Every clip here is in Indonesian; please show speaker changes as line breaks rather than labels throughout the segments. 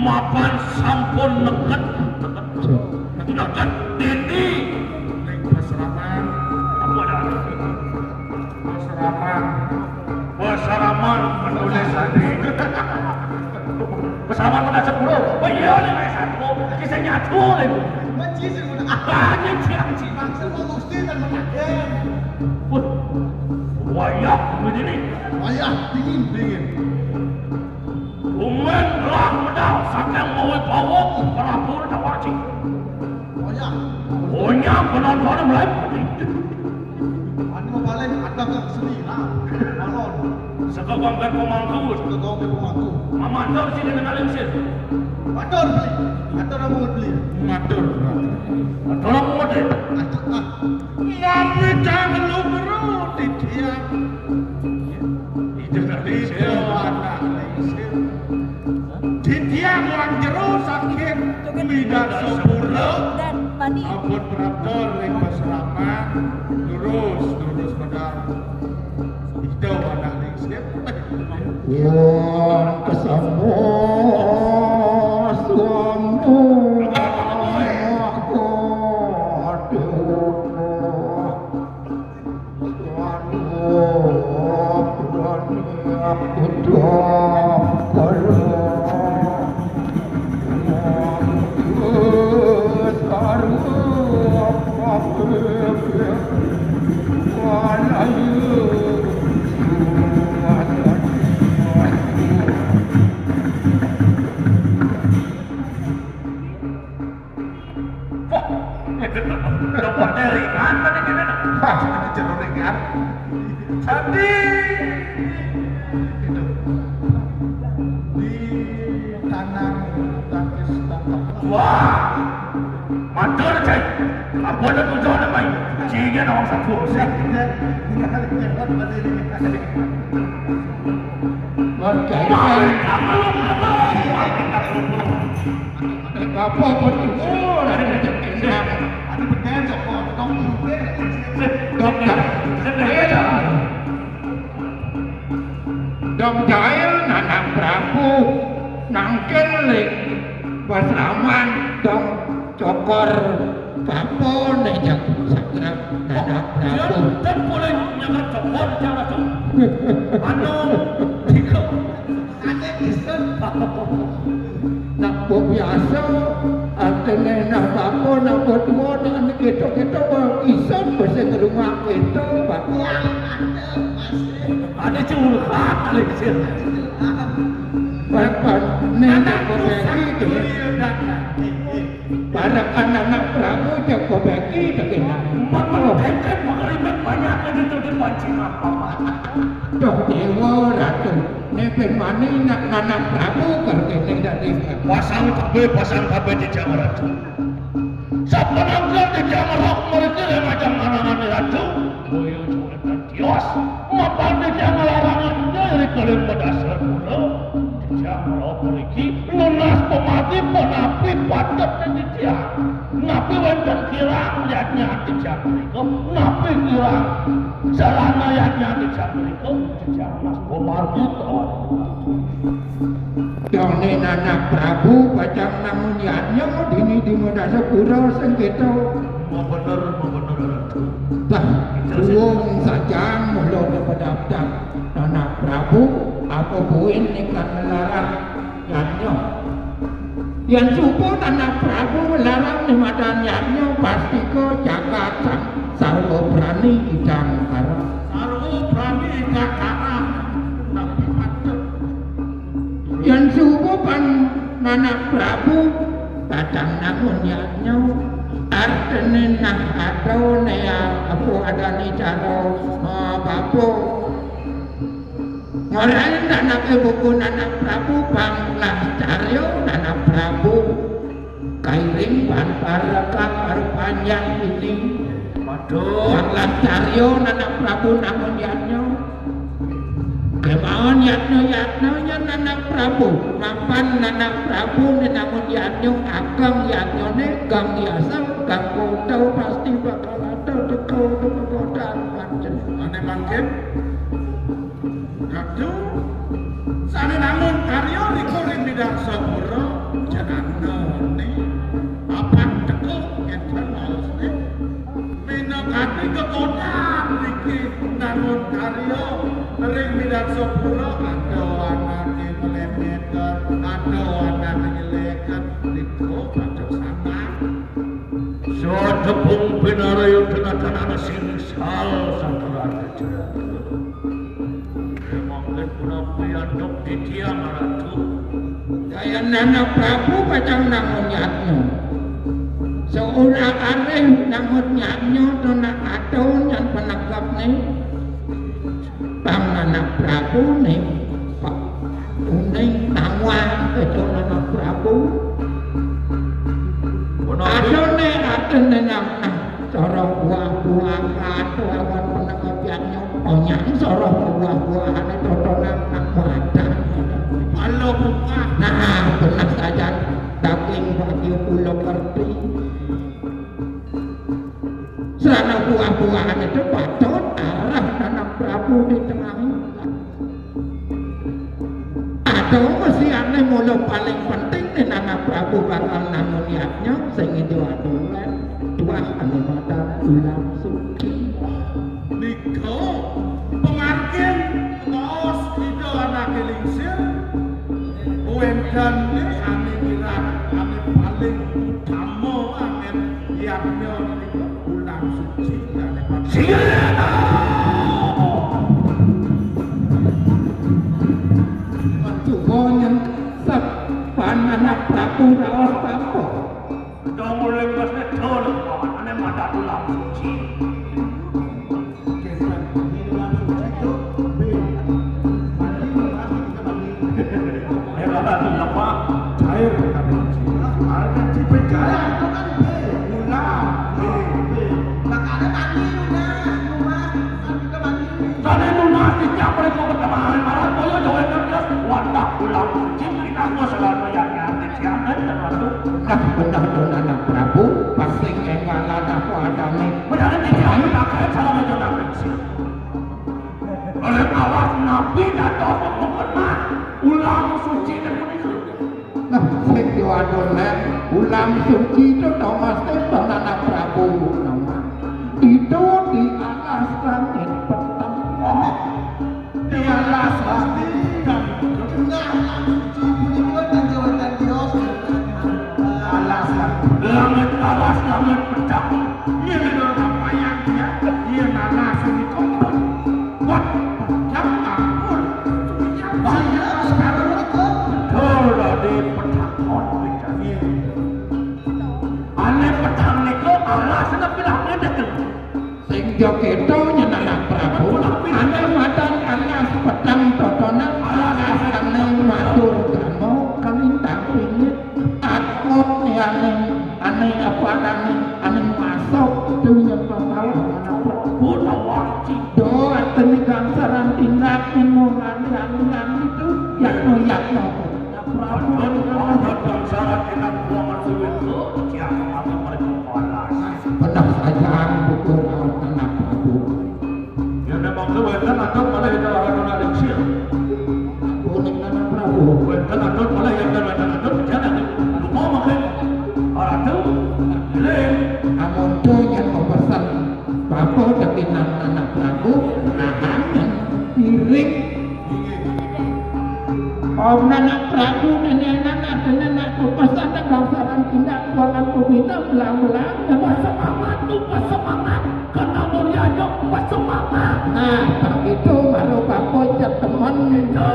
Mapan sampun neket ini
Pasaraman
apa ada Pasaraman menulis tadi Pasaraman menulis 10 oh iya nih mas satu kisah nyatu itu
Mencis yang mana?
apanya sih
Maksud ngomong dan menakkan
wayak begini
Ayah, dingin
Umen lang medal sakang mau pawok Prabu Dawati
Ayah
punya penonton mulai
Ani mau balik, ada kan seni lah Malon
sekegong kan pemangku
Kegong ke pemangku
Mamador sih dengan alimsir
Matur beli Matur apa mau beli?
Matur tolong model
Matur ah
Mami jangan lu berudi dia Itu anak lengsir Di tiang orang jero sakit Midak sepuluh Ampun Praptor Ring Pasraman Lurus pedal Itu anak lengsir
Wong kesambos suammu
Dapat ringan tadi gimana?
Jeruk ringan
Tadi
Di tanang Tangkis tangkap
Wah Mantul cai Apa ada tujuan apa ini? Cigen orang satu sih
apa betul
Ada berdaya cokot Kau juga
dokter dong jail nanang Prabu nangkelik Pasraman dong cokor papon nejak sakrap nanang Prabu
Dan boleh nyangat cokor cara tu Anu Tiga
Ada kisah
nak biasa artinya nak apa nak berdua nak kita isan bersih ke rumah kita bapak
Ada curhat Alexir
bapak nenek kobeki tu para anak Prabu je kobeki tak kena
Mama kan mengerimik banyak itu di pancing apa
dah dewa ratu ni penmani nak anak Prabu kalau kita tidak tiba
pasang kabe di jamar ratu siapa nangkal di jamar hak mereka yang macam anak-anak ratu boyo cuma dan tios mapan di jamar larangan dari kalian berdasar pula di jamar apa lagi lunas pemati penapi padat dan dia napi wancan kirang lihatnya di jamar itu napi kirang urang sarana yatnya dicampurkan jejak Mas Bomar itu.
Yone anak Prabu pacang namun yatnya dini di muda sepura sengketa.
Mau bener Ratu.
Tah, buong sajang mulo dapet-dapet anak Prabu apa buin ikan melarang yatnya. Yang suku anak Prabu melarang di madannya pasti ke Jakarta sarwa berani idang kara.
Sarwa berani idang kara.
Yang suku pan anak Prabu kadang namun yatnya artene nak atau nea apa ada ni cara bapo ngolain anak buku anak Prabu panglah caryo anak Prabu kairing pan paraka panjang ini panglah caryo anak Prabu namun yatnya kemauan yatnya yang anak Prabu mapan anak Prabu namun yatnya agam yatnya ne gang biasa gang kota pasti bakal ada dekau kekotaan pancen
ane mangkin Ratu sane namun karyo dikuring bidang sepura jangan none apa teko enten malusne minakati kekotaan niki namun karyo ring bidang sepura ada anak dimelepetkan ada anak dinyelekan diko pacok sana so tepung pinarayo tengah-tengah singsal sakral kecerah mungkin punapi andok di tiang Ratu
kaya anak Prabu pacang namun yatnya seorang areh namun yatnya donak atau yang penangkap ni bang anak Prabu ni pak uning nawang itu anak Prabu ada ni ada ni nama sorong buah-buah atau awan penangkap yatnya onyang sorong buah-buah ini totonan nak wadah
kalau buka
nah benar saja daging bagi pulau kerti serana buah-buahan itu patut arah anak Prabu di tengah atau masih aneh mula paling penting di anak Prabu bakal namun niatnya sehingga dua-dua dua ane mata ulang suci
Niko pengarkin kaos itu anak elingsir Wendan ini ane mirat ane paling utama ane yaknya niko ulang suci ane Sirena
Tuhonya sab anak Prabu rawat apa
dong mulai besar tolong ane mata ulang suci cair kan ada tipe cair itu kan ulang makanya mandi tadi rumah tidak boleh kau berteman malah boyo jauh kerjas wadah ulang suci kita mau selalu yang nyati siapa dan waktu
nah benar anak Prabu pasti engalan aku ada nih
benar tidak ayo pakai salah macam nabi oleh awak nabi datang mengenal ulang suci dan
nah sekio adonnya ulang suci itu Thomas Tepon anak Prabu nama itu di alas langit petang
di alas langit alas langit petang ini adalah apa yang dia nanas ini kompon buat petang ampun saya sekarang itu betul di petang ini aneh petang itu alas itu bilangnya dekat
sing jogeto nyenak Prabu ane madan alas petang totonan alas kaneng matur damo kalintang pingit akmot ane apa ane masuk itu yang pemalah anak Prabu
wajib
doa tenigang saran tindak mengulangan itu yakno Prabu
syarat dengan buangan sulit itu siapa mereka alas
benar saja buku anak Prabu Om Nana Prabu nenek nana nenek kupasan gangsaran tindak kualan kubina belang-belang dan semangat tuh semangat karena mulia jok semangat. Nah begitu baru kamu cek teman itu.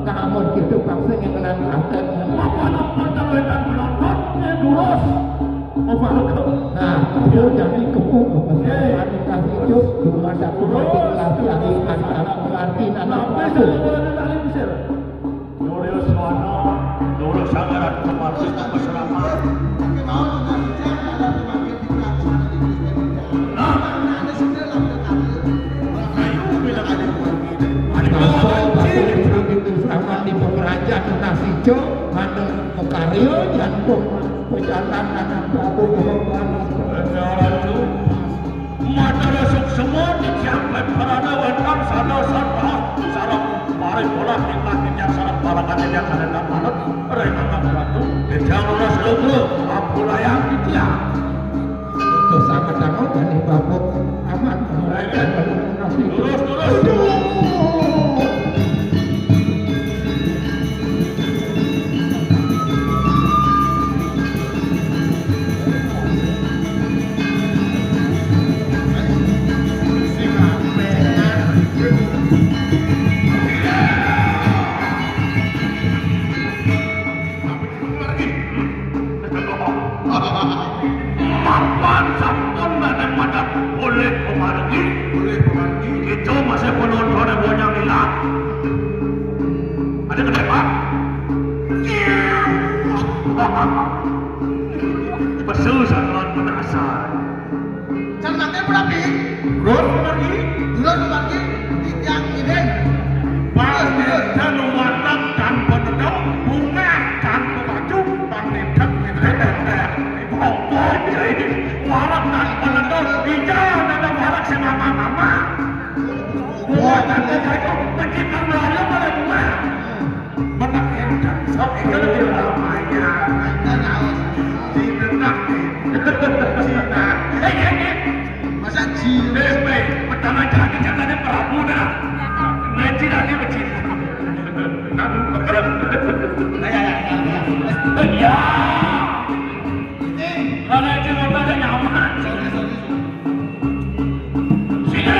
Kamu gitu bangsa yang menan aten. Apa nak dan penonton lurus. Nah itu jadi kepung kepesan kasih juk cuma satu mati kelas lagi antara pengerti nana Prabu.
Nulis mana, nulis sangaran kemarin bersama.
Di pengerajaan Nasijo, mana Mekario, jantung pejalan anak Prabu Bohongan.
Mata rasuk semua disiapkan peradaban sana sarap mari bola tingkat sarap balakan yang ada dalam manut mereka beratu jangan udah seluruh aku layak dia
Itu sangat sangat dari Bapak aman pengerajaan Nasijo.
Terus Mapan sampun mana boleh pemargi itu masih penonton yang banyak hilang ada kedai pak bersusah lawan penasar
Canangnya berapa?
Rod pemargi
Yang ini.
pasti dan watak dan penedang bunga dan pemaju dan nentang jadi warak dan penedang hijau dan warak sama mama bunga dan pemaju mencipta melaya pada bunga menakutkan sok itu lebih lamanya
Masa cium.
pertama jadi katanya Prabu dah nanti nanti bercinta ya karena itu ada nyaman sini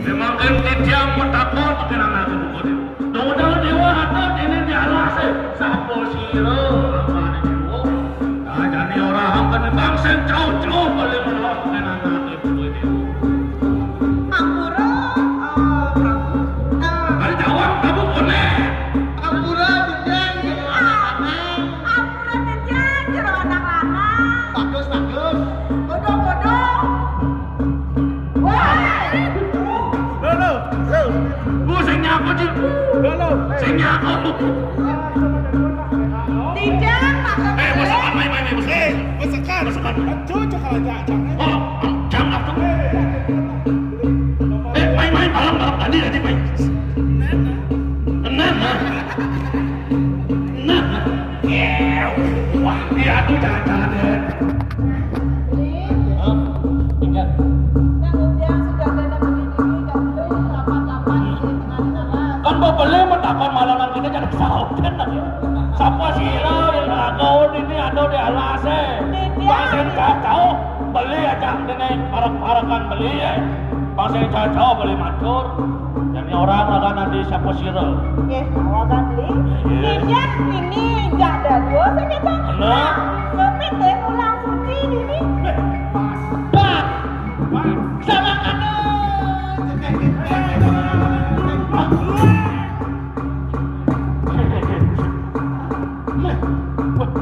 memang dia takut dengan aku bukan Dodol dewa hatat ini dialas sapo siro apa dewa. Nah jadi orang kan bangsa jauh boleh menolak dengan anak ibu dewa.
Ampura.
Kalau jawab kamu boleh.
Ampura dijeng.
Ampura dijeng jero anak-anak.
Bagus.
Bodoh. Wah.
Bu sing nyaku sih. Sing nyaku.
Dijeng maksudnya.
Masakan main. Masakan.
Cucu kalau jangan.
Oh, jangan tuh. Main malam tadi main. Nah. Wah, dia tuh jangan deh. Ingat.
Nah, udah sudah ada begini kamu lapan di tengah-tengah.
Kan beli mendapat malangan kita jadi kesautan lagi. Siapa sih yang kau ini ada di alas Pasien kacau beli aja dengan parak-parakan beli ya. Pasien kacau beli matur. Jadi orang akan nanti siapa sirel.
Awakan beli. Dijeng ini jada dua saja bang.
Nah.
Tapi teh ulang suci ini.
Pak. Sama kanu.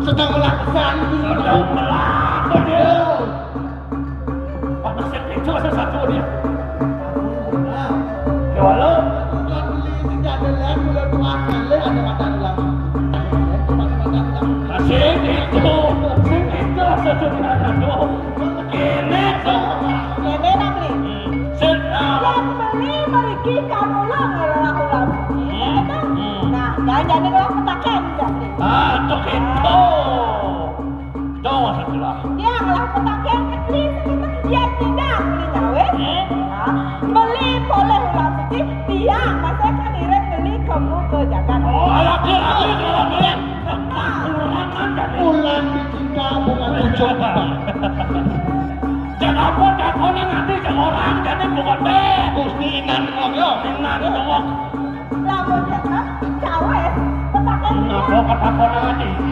Sedang melakukan
dia. Apa sih itu satu dia. Ya walau. Kasih itu satu dia. Ini
Nenek nak beli. Yang beli meriki kamu lah ngelola Nah, jangan-jangan orang petakan.
untuk itu. Minan yo, minan dong.
Lamun eta cawes petakan.
Napa katakonan iki?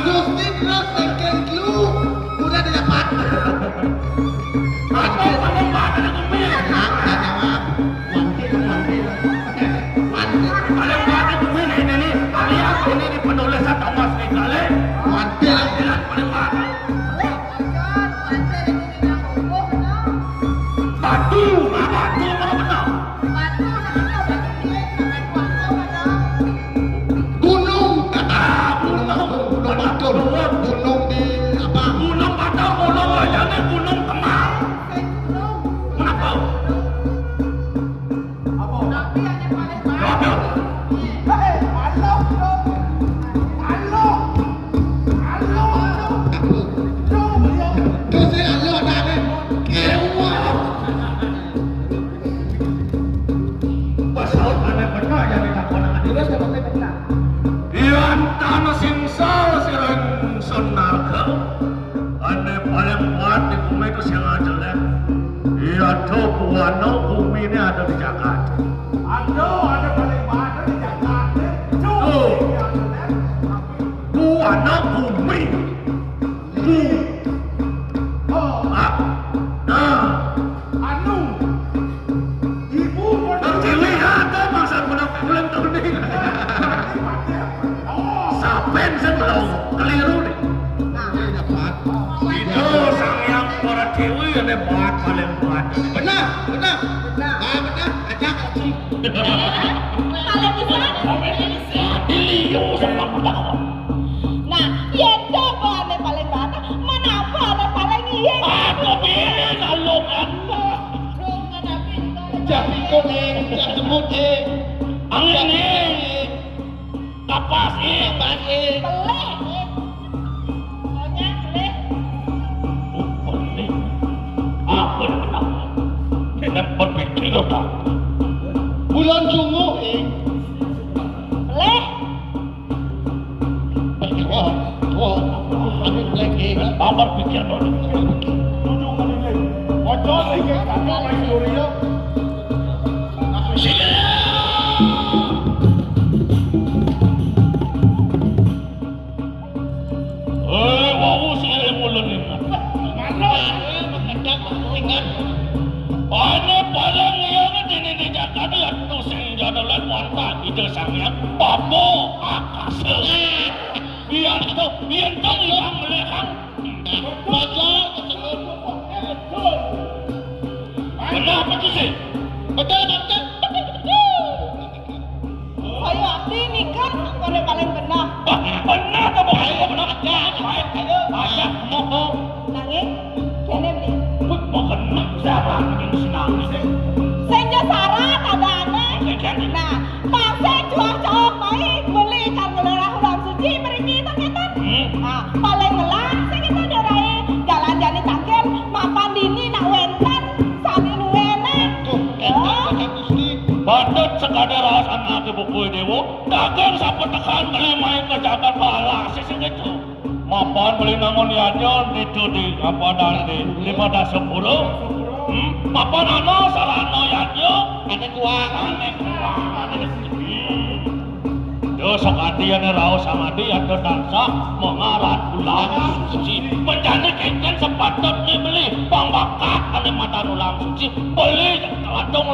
Gusti Bros tengkel clue udah didapat.
Atau paling mana aku paling mana aku ini alias ini penulis atau mas kali. Mantil paling mana? Batu mana benar?
Gunung di apa?
Gunung Batak, gunung wayangnya gunung Kemang. Kenapa? Apa?
Terus saya alo ada kewa.
Pasal aneh benar yang dilakukan ini. Ian tanah singsal sireng sonarga. Aneh paling kuat di bumi itu siang jelek. Iya tuh buano bumi ini ada di Jakarta.
Ada paling mana di Jakarta.
Tuh. Buano bumi. Dilihat masa benar bulan tahun ini. Sapen sebelum keliru nih. Itu sang yang para dewi yang hebat paling kuat.
Benar. Ajak langsung.
Paling bisa.
Diliu sama pedang.
Nah, yen coba ane paling bata, menapa ane paling iya?
Aku pilih kalau anda.
Jadi kuning, jadi putih.
Angin ini. Kapas ini.
Peleh. Pokoknya peleh.
Apa benar? Dengan berpikir tak.
Bulan Jungo
Peleh.
Tak berpikir dulu. Wow sih mulut ini. Ana paling yang di Jakarta ya tu senjata wanita itu sangat papo akas. Biar tu yang melekang. Kenapa tu sih?
Betul. Ayo ini kan pada paling benar.
Benar tak boleh benar. Ayo. Ayo. Mau.
Nanging kene beli.
Bukan siapa yang senang sih.
Senja saran ada aneh. Nah, masa jual cowok baik beli kan ngelarang ulang suci meriki tak ketan. Nah, paling ngelarang saya kita darai jalan jani tangkel mapan dini nak wentan sani nuwena.
Badut sekadar ras anak buku dewo dagang sampai tekan beli main ke Jakarta pala sesegitu. Mapan beli nangon aja di apa dan di 510. Mapan ano sarano aja aneh kuat. Yo sakadi ane rao sama dia do dansa mengarat ulang suci menjadi kengken sepatut dibeli pambakat ane mata ulang suci beli lantung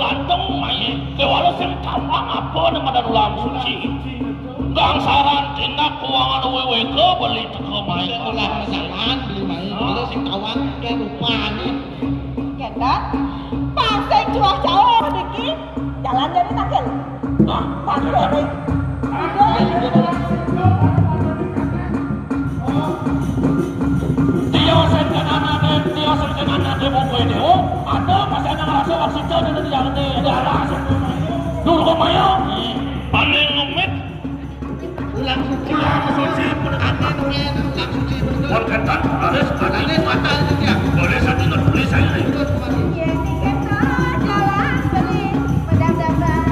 main kewalau sing tambang apa ane mata ulang suci gang saran tindak keuangan wewe ke beli teko main
ulah kesalahan beli main. Kita sing kawan ke lupa nih.
Ketan, pasang jual cowok dikit jalan jani tangkel. Tangkel deh.
Dia senkenana de buku ini ada masih ada ngerasa waktu jauh dari jalan di jalan dulu kok mayo paling ngemit
Ulang suci ulang suci
Perketan harus
Ini fatal itu dia.
boleh satu tulis saya
Terus kemarin.
Jalan beli pedang-pedang.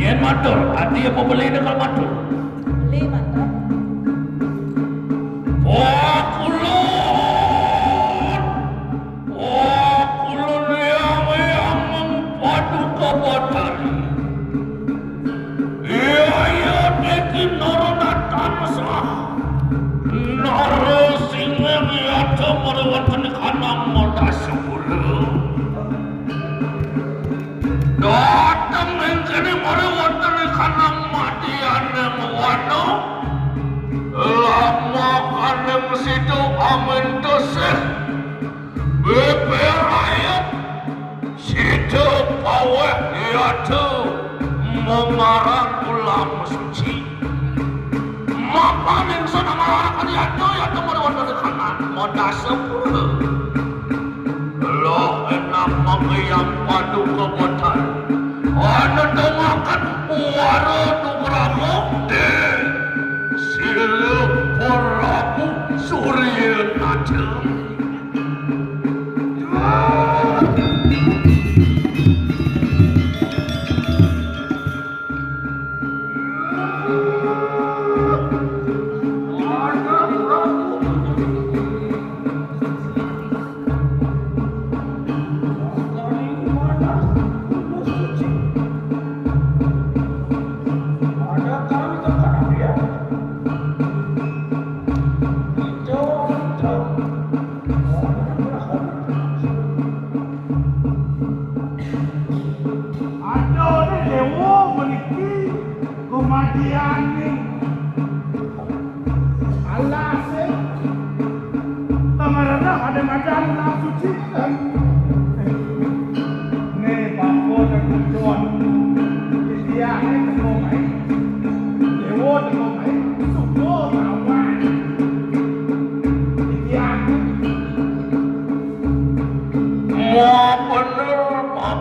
Yen matur, ati apa beli nekal matur?
Beli mantap.
Oh kulun yang mempadu kabatari. Iya deki noronatan sah. Naro singa biata merewatan kanang modas sepuluh. Datang mengkini merewatan kanang madian yang wano. Lama kanem situ amin doseh. Bebe rakyat situ paweh yaitu memarang ulam suci. Mapaning sana marang yaitu yaitu merewatan kanan modas sepuluh. Lo enak mengiyam padu kebetan. Anu dengakan waro nugramu deh. Silu Prabu Surya Naca.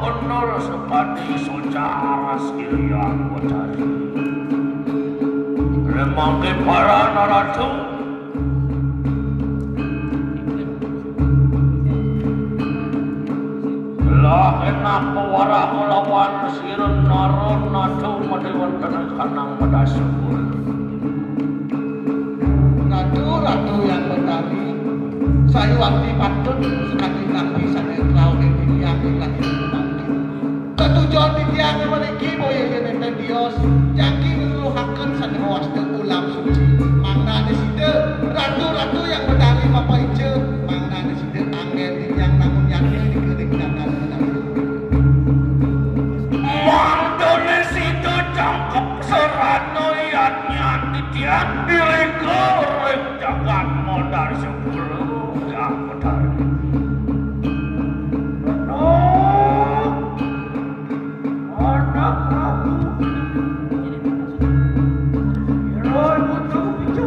Bener sepati socara sekalian bocari. Remangke para naratu. Lah enak pewarah melawan sirun naron natu madewan tanah kanang madasubul.
Ratu yang berdari, saya waktu patut sekali lagi saya tahu ini yang lagi bantu. Ketujuan tiang yang memiliki boya yang dios, jaki meluhakan sana awas ulam suci. Mangna di situ ratu yang berdari apa ijo, mangna di situ angin yang namun yang di kering dan
Mandone situ cangkep serano yatnya titian diri goreng jangan modal sepuluh yang modal. Anak aku Iron butuh bicu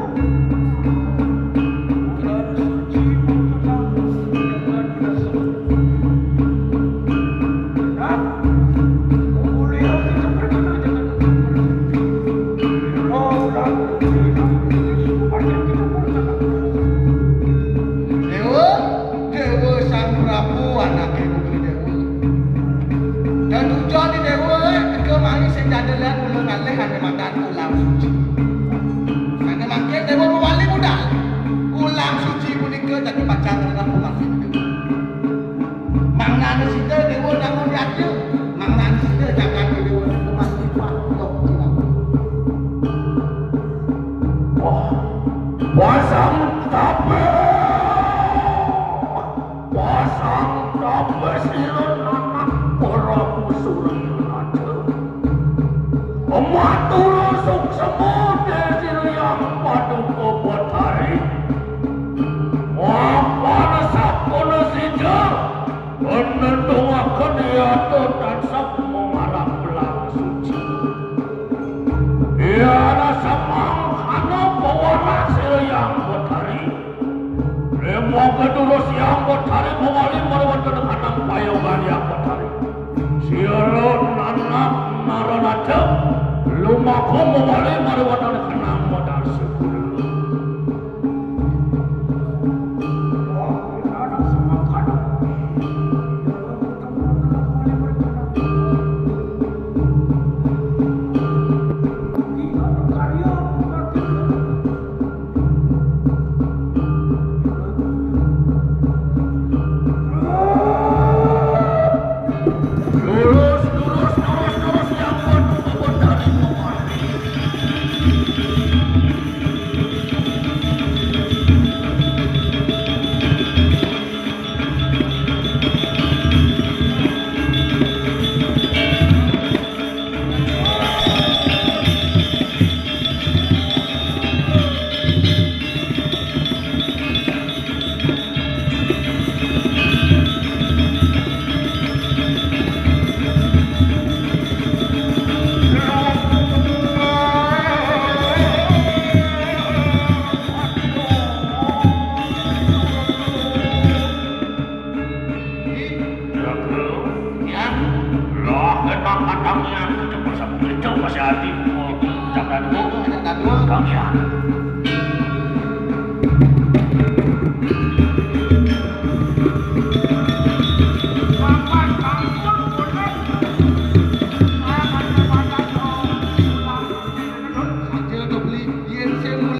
Ular suci mengkenal dengan
Dewa Sang Prabu anak ibu Dewa. Dan tujuan di Dewa kemari sejadalah mengalih hanya makan ulam suci. Karena makin Dewa mewali muda, ulam suci punika jadi pacar dengan umat itu. Mangna di situ Dewa namun jatuh, mangna di situ jangan Dewa umat itu.
Pasang tape silon anak Prabu Surya Naca. Matur suksema desir yang paduka batari. Mapan sapuna sija menentuakan yaitu tansah mengarah ulang suci. Ia rasa manghana pewarna yang batari. Remo kedurus yang batari mewali merewatan kanang payogan yang batari. Sialon anak naranata lumaku mewali merewatan kanang modal sepuluh. Anak semangat. cepat sampai kencang masih hati. Jangan dulu.
Ada dua.
Kang ya.
Saja untuk beli yen sen mulai.